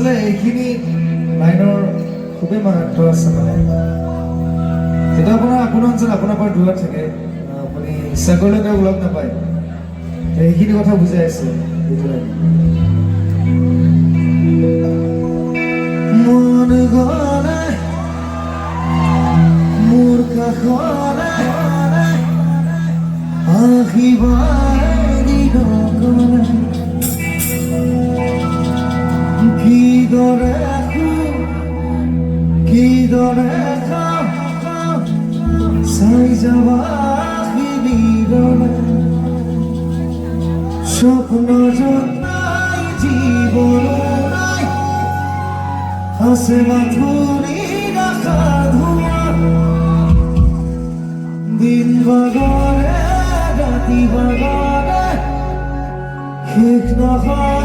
আচলতে এইখিনি লাইনৰ খুবেই মাহাত্ম্য আছে মানে যেতিয়া আপোনাৰ অঞ্চল আপোনাৰ পৰা দূৰত থাকে আপুনি ইচ্ছা কৰিলে তেওঁক লগ নাপায় এইখিনি কথা বুজাই আছে এইটো লাইন মন গলে মোৰ কাষলে আহিবা কিদৰে চাই যাবা স্বপ্ন নাই জীৱন নাই আছে মাথুৰি ৰাখা ধোৱা দিন বাগৰে ৰাতি বাগৰে শেষ নহয়